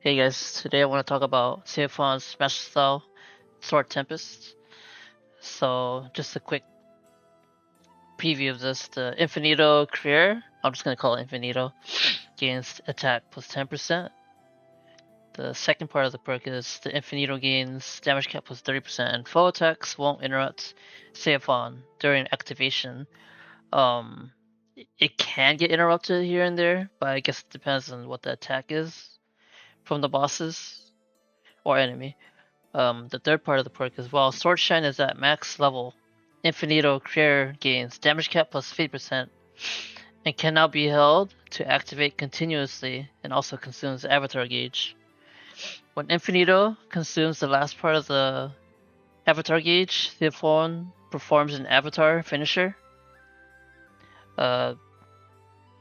Hey guys, today I want to talk about SEOFON's Master Style Sword Tempest. So, just a quick preview of this. The Infinito career, I'm just going to call it Infinito, gains attack plus 10%. The second part of the perk is the Infinito gains damage cap plus 30%, and foe attacks won't interrupt SEOFON during activation. Um, it can get interrupted here and there, but I guess it depends on what the attack is from the bosses or enemy. The third part of the perk is while Sword Shine is at max level, Infinito Career gains damage cap plus 50% and can now be held to activate continuously and also consumes avatar gauge. When Infinito consumes the last part of the avatar gauge, the phone performs an avatar finisher.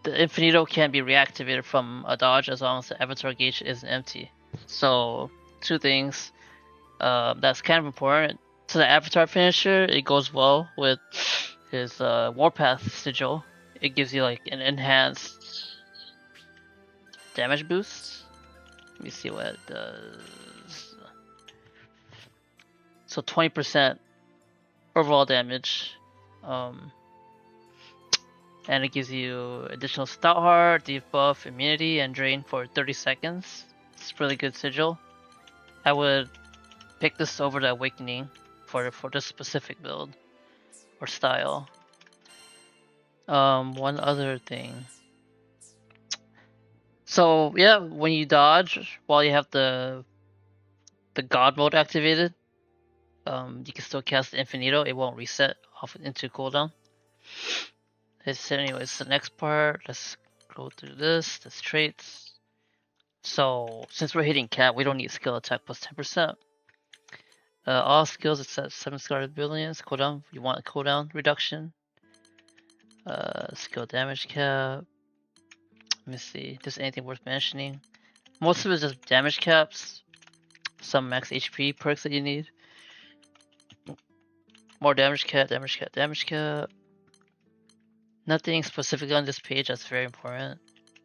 The Infinito can be reactivated from a dodge as long as the avatar gauge isn't empty. So, two things. That's kind of important. So the avatar finisher, it goes well with his Warpath sigil. It gives you like an enhanced damage boost. Let me see what it does. So 20% overall damage. And it gives you additional stout heart, debuff, immunity, and drain for 30 seconds. It's a really good sigil. I would pick this over the Awakening for this specific build or style. One other thing. So yeah, when you dodge while you have the God mode activated, you can still cast the Infinito. It won't reset off into cooldown. Anyways, the next part. Let's go through this. This traits. So since we're hitting cap, we don't need skill attack plus 10%. All skills except 7 scarred billions cooldown. You want a cooldown reduction. Skill damage cap. Let me see. Just anything worth mentioning. Most of it is just damage caps. Some max HP perks that you need. More damage cap, damage cap, damage cap. Nothing specific on this page that's very important.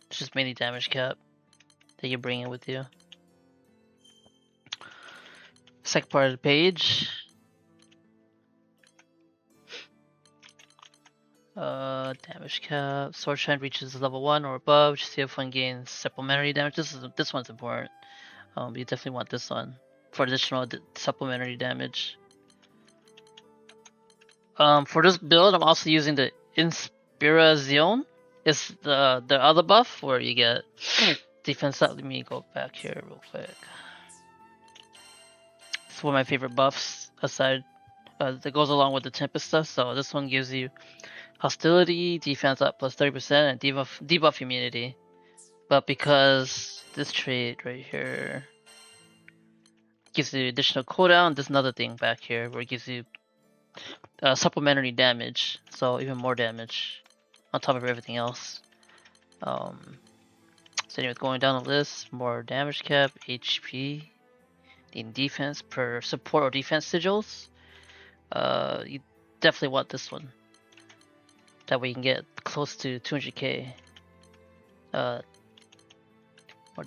It's just mainly damage cap that you bring in with you. Second part of the page. Damage cap. Sword Shine reaches level 1 or above. SEOFON gains supplementary damage. This one's important. You definitely want this one for additional supplementary damage. For this build, I'm also using the Inspirazione. It's the other buff where you get defense up. Let me go back here real quick. It's one of my favorite buffs aside that goes along with the Tempest stuff. So this one gives you hostility, defense up plus 30%, and debuff immunity. But because this trait right here gives you additional cooldown, there's another thing back here where it gives you supplementary damage, so even more damage on top of everything else. So anyway, going down the list, more damage cap, HP, in defense per support or defense sigils. You definitely want this one. That way you can get close to 200k. More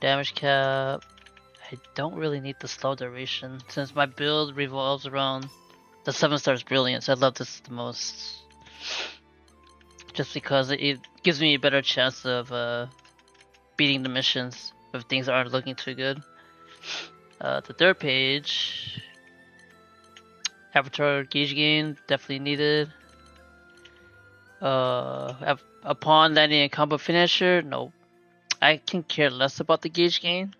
damage cap. I don't really need the slow duration since my build revolves around the 7 stars brilliance. I love this the most. Just because it gives me a better chance of beating the missions if things aren't looking too good. The third page. Avatar gauge gain, definitely needed. Upon landing a combo finisher, no. I can care less about the gauge gain.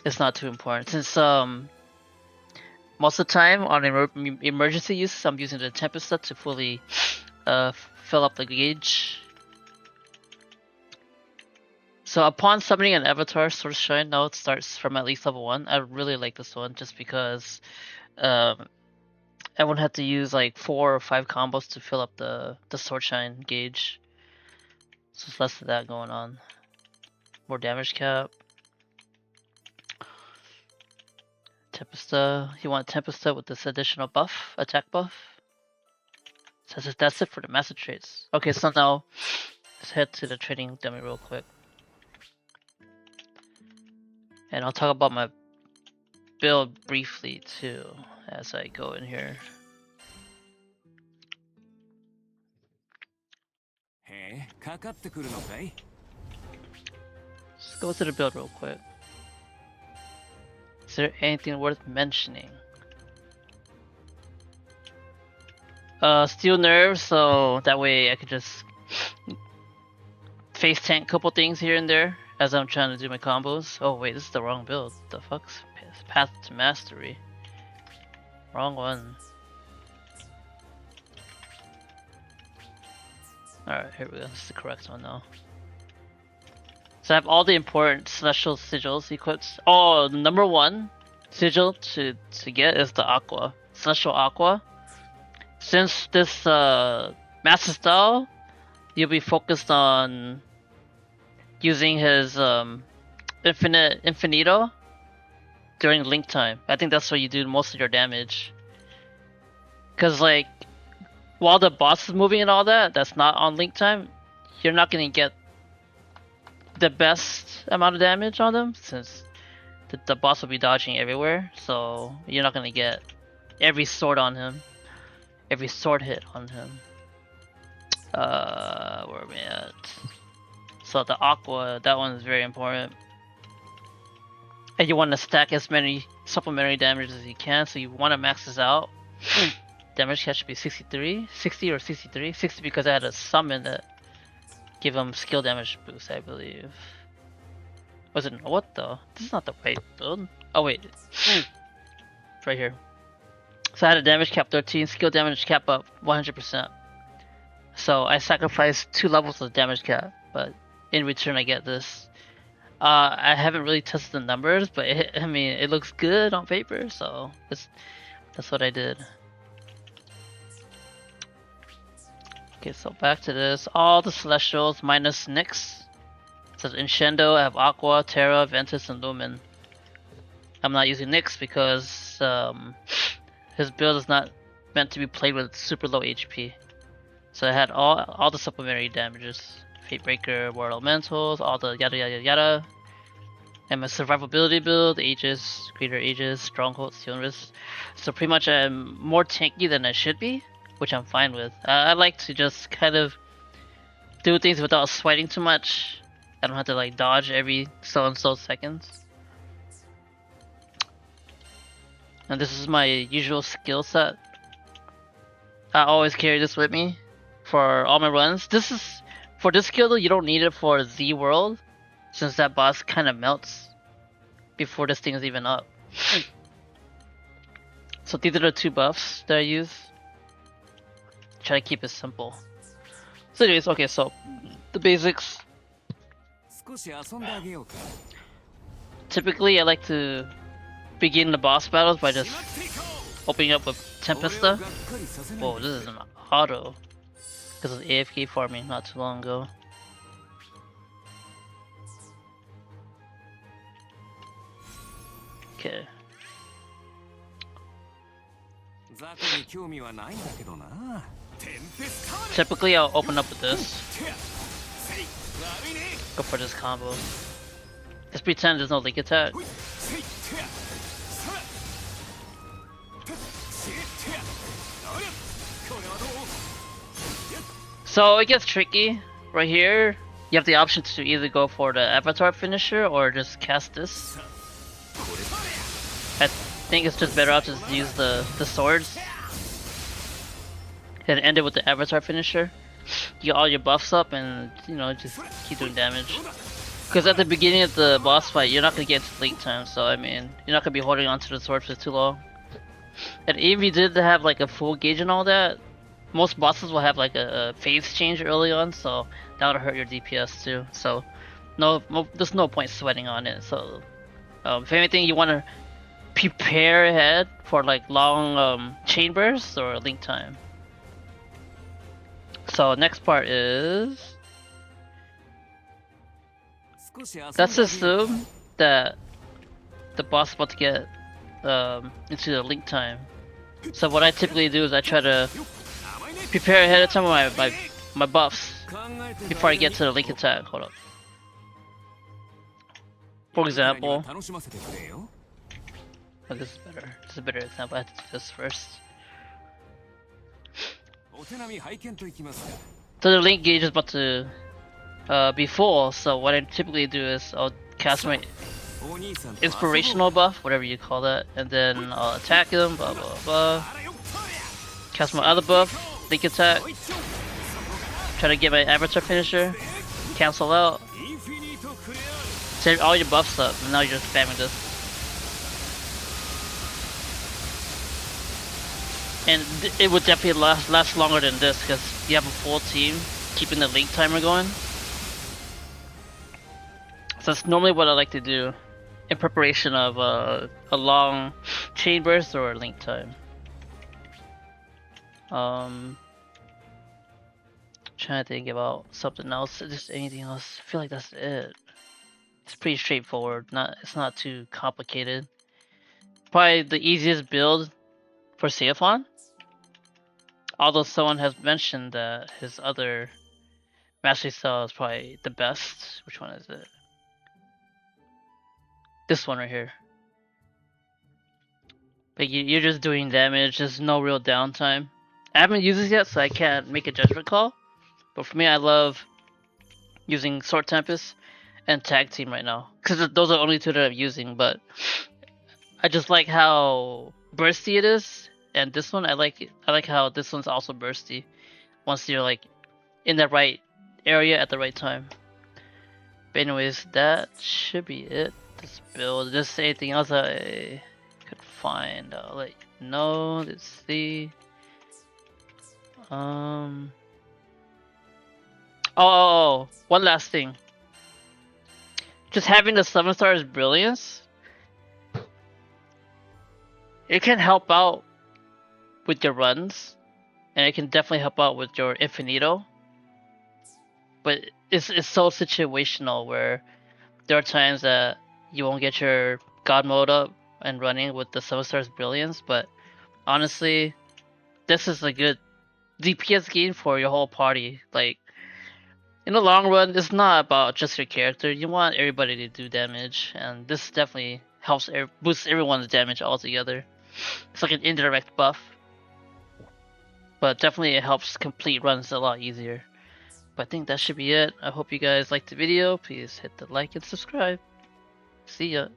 It's not too important since most of the time on emergency use, I'm using the Tempest set to fully fill up the gauge. So upon summoning an avatar, Sword Shine, now it starts from at least level 1. I really like this one just because I won't have to use like 4 or 5 combos to fill up the Sword Shine gauge. So it's less of that going on. More damage cap. Tempesta, you want Tempesta with this additional buff, attack buff. So that's it for the master traits. Okay, so now let's head to the trading dummy real quick. And I'll talk about my build briefly too as I go in here. Let's go to the build real quick. Is there anything worth mentioning? Steel nerves, so that way I could just face tank a couple things here and there as I'm trying to do my combos. Oh wait, this is the wrong build. The fuck's Path to Mastery? Wrong one. Alright, here we go. This is the correct one now. So I have all the important celestial sigils equipped. Oh, number one sigil to get is the Aqua. Celestial Aqua. Since this Master Style, you'll be focused on using his Infinito during Link time. I think that's where you do most of your damage. Cause like, while the boss is moving and all that, that's not on Link time, you're not gonna get the best amount of damage on them since the boss will be dodging everywhere. So you're not gonna get every sword on him, every sword hit on him. Where are we at? So the Aqua, that one is very important. And you want to stack as many supplementary damages as you can, so you want to max this out. Damage cap should be 63, 60 or 63. 60 because I had a summon that give him skill damage boost, I believe. Was it what though? This is not the right build. Oh wait, right here. So I had a damage cap 13, skill damage cap up 100%. So I sacrificed 2 levels of damage cap, but in return I get this. I haven't really tested the numbers, but I mean it looks good on paper, so that's what I did. Okay, so back to this. All the Celestials minus Nyx. So in Shendo I have Aqua, Terra, Ventus, and Lumen. I'm not using Nyx because his build is not meant to be played with super low HP. So I had all the supplementary damages. Fatebreaker, War Elementals, all the yada yada yada. And my survivability build, Aegis, Greater Aegis, Stronghold, Steel Wrist. So pretty much I'm more tanky than I should be, which I'm fine with. I like to just kind of do things without sweating too much. I don't have to like dodge every so and so seconds. And this is my usual skill set. I always carry this with me for all my runs. This is for this skill though, you don't need it for Z World, since that boss kind of melts before this thing is even up. So these are the 2 buffs that I use. Try to keep it simple. So anyways, okay, so the basics. Typically I like to begin the boss battles by just opening up with TEMPEST. Whoa, this is an auto. Because of AFK farming not too long ago. Okay. Typically I'll open up with this. Go for this combo. Just pretend there's no link attack. So it gets tricky. Right here, you have the option to either go for the avatar finisher or just cast this. I think it's just better off to just use the swords and end it with the avatar finisher. You get all your buffs up and, you know, just keep doing damage. Because at the beginning of the boss fight, you're not going to get to link time, so I mean, you're not going to be holding onto the sword for too long. And even if you did have like a full gauge and all that, most bosses will have like a phase change early on, so that'll hurt your DPS too. So there's no point sweating on it. So if anything, you want to prepare ahead for like long chain bursts or link time. So next part is, let's assume that the boss is about to get into the link time. So what I typically do is I try to prepare ahead of time with my buffs before I get to the link attack. Hold up. For example, oh, this is better. This is a better example. I have to do this first. So the link gauge is about to be full, so what I typically do is I'll cast my inspirational buff, whatever you call that, and then I'll attack him, blah blah blah. Cast my other buff, link attack, try to get my avatar finisher, cancel out, save all your buffs up, and now you're just spamming this. And it would definitely last longer than this because you have a full team keeping the link timer going. So that's normally what I like to do in preparation of a long chain burst or a link time. Trying to think about something else. Just anything else. I feel like that's it. It's pretty straightforward. It's not too complicated. Probably the easiest build for SEOFON. Although someone has mentioned that his other mastery style is probably the best. Which one is it? This one right here. But you're just doing damage. There's no real downtime. I haven't used this yet, so I can't make a judgment call. But for me, I love using Sword Tempest and Tag Team right now. Because those are the only two that I'm using. But I just like how bursty it is. And this one, I like how this one's also bursty. Once you're like in the right area at the right time. But anyways, that should be it. This build. Just anything else I could find. I'll let you know. Let's see. Oh, one last thing. Just having the 7 stars brilliance, it can help out with your runs, and it can definitely help out with your infinito. But it's so situational where there are times that you won't get your god mode up and running with the 7 stars brilliance. But honestly, this is a good DPS gain for your whole party. Like, in the long run, it's not about just your character. You want everybody to do damage, and this definitely helps boost everyone's damage altogether. It's like an indirect buff, but definitely it helps complete runs a lot easier. But I think that should be it. I hope you guys liked the video. Please hit the like and subscribe. See ya.